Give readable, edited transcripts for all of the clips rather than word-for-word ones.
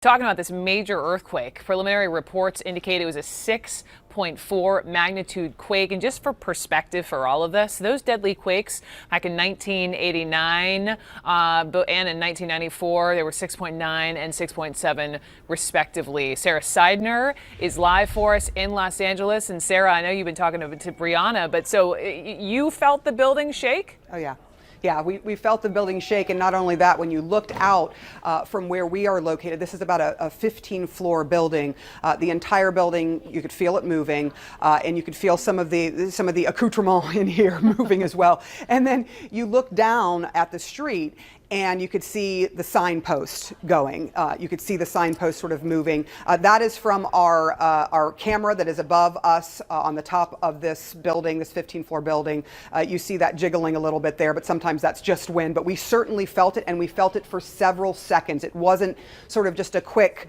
Talking about this major earthquake, preliminary reports indicate it was a 6.4 magnitude quake. And just for perspective for all of this, those deadly quakes back in 1989 and in 1994, they were 6.9 and 6.7 respectively. Sarah Seidner is live for us in Los Angeles. And Sarah, I know you've been talking to Brianna, but so you felt the building shake? Oh, yeah. Yeah, we felt the building shake, and not only that, when you looked out from where we are located, this is about a 15-floor building. The entire building, you could feel it moving, and you could feel some of the accoutrement in here moving as well. And then you look down at the street, and you could see the signpost going. You could see the signpost sort of moving. That is from our camera that is above us on the top of this building, this 15-floor building. You see that jiggling a little bit there, but sometimes that's just wind. But we certainly felt it, and we felt it for several seconds. It wasn't sort of just a quick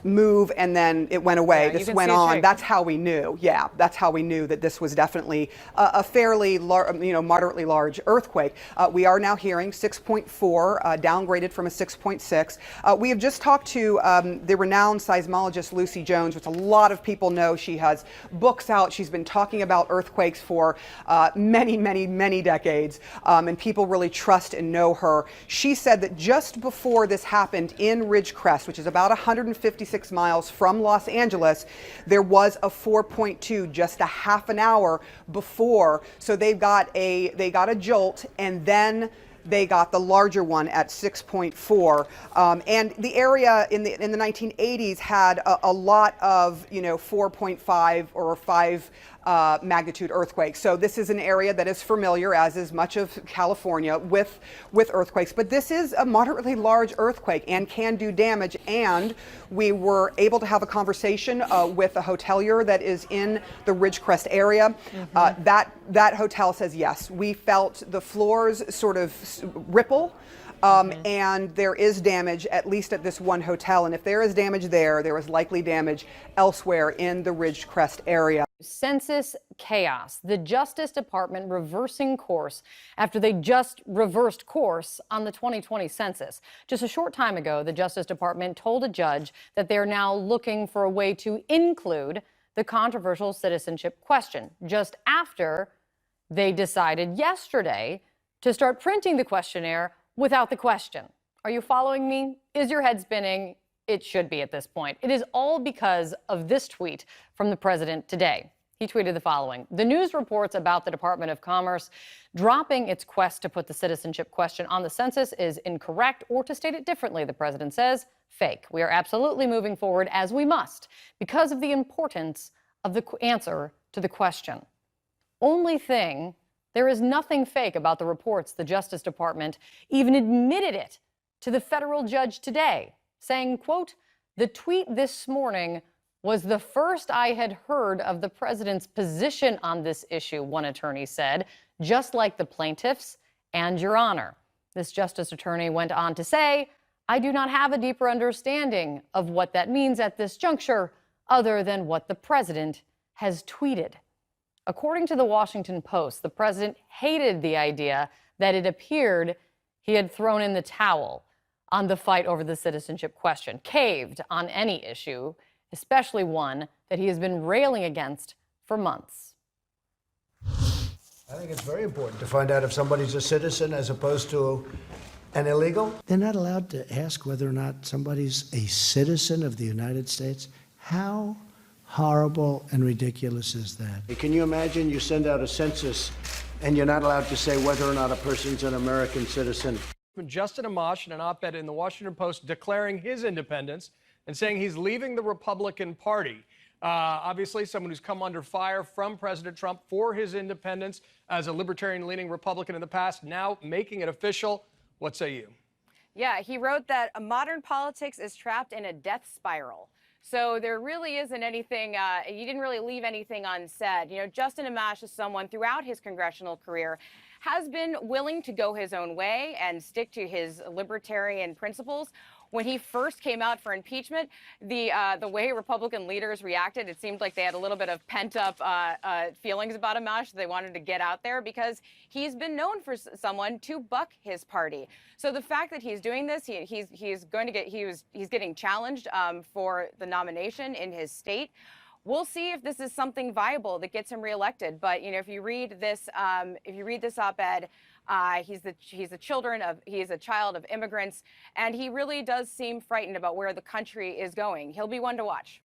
move and then it went away. This went on. That's how we knew. Yeah, that's how we knew that this was definitely a fairly moderately large earthquake. We are now hearing 6.4, downgraded from a 6.6. We have just talked to the renowned seismologist Lucy Jones, which a lot of people know. She has books out. She's been talking about earthquakes for many decades, and people really trust and know her. She said that just before this happened in Ridgecrest, which is about 156 miles from Los Angeles, there was a 4.2 just a half an hour before. So they got a jolt, and then they got the larger one at 6.4. And the area in the 1980s had a lot of 4.5 or 5 magnitude earthquakes. So this is an area that is familiar, as is much of California, with earthquakes. But this is a moderately large earthquake and can do damage. And we were able to have a conversation with a hotelier that is in the Ridgecrest area. Mm-hmm. That hotel says yes. We felt the floors sort of ripple. And there is damage, at least at this one hotel. And if there is damage there, there is likely damage elsewhere in the Ridgecrest area. Census chaos. The Justice Department reversing course after they just reversed course on the 2020 census. Just a short time ago, the Justice Department told a judge that they're now looking for a way to include the controversial citizenship question, just after they decided yesterday to start printing the questionnaire without the question. Are you following me? Is your head spinning? It should be at this point. It is all because of this tweet from the president today. He tweeted the following: the news reports about the Department of Commerce dropping its quest to put the citizenship question on the census is incorrect, or to state it differently, the president says, fake. We are absolutely moving forward as we must because of the importance of the answer to the question. Only thing, there is nothing fake about the reports. The Justice Department even admitted it to the federal judge today, saying, quote, the tweet this morning was the first I had heard of the president's position on this issue, one attorney said, just like the plaintiffs and Your Honor. This justice attorney went on to say, I do not have a deeper understanding of what that means at this juncture, other than what the president has tweeted. According to the Washington Post, the president hated the idea that it appeared he had thrown in the towel on the fight over the citizenship question, caved on any issue, especially one that he has been railing against for months. I think it's very important to find out if somebody's a citizen as opposed to an illegal. They're not allowed to ask whether or not somebody's a citizen of the United States. How horrible and ridiculous is that? Can you imagine you send out a census and you're not allowed to say whether or not a person's an American citizen? Justin Amash in an op-ed in the Washington Post declaring his independence and saying he's leaving the Republican Party. Obviously, someone who's come under fire from President Trump for his independence as a libertarian-leaning Republican in the past, now making it official. What say you? Yeah, he wrote that modern politics is trapped in a death spiral. So there really isn't anything, he didn't really leave anything unsaid. You know, Justin Amash is someone throughout his congressional career has been willing to go his own way and stick to his libertarian principles. when he first came out for impeachment, the way Republican leaders reacted, it seemed like they had a little bit of pent-up feelings about Amash. They wanted to get out there because he's been known for someone to buck his party. So the fact that he's doing this, he's getting challenged for the nomination in his state. We'll see if this is something viable that gets him reelected. But if you read this op-ed, he's a child of immigrants, and he really does seem frightened about where the country is going. He'll be one to watch.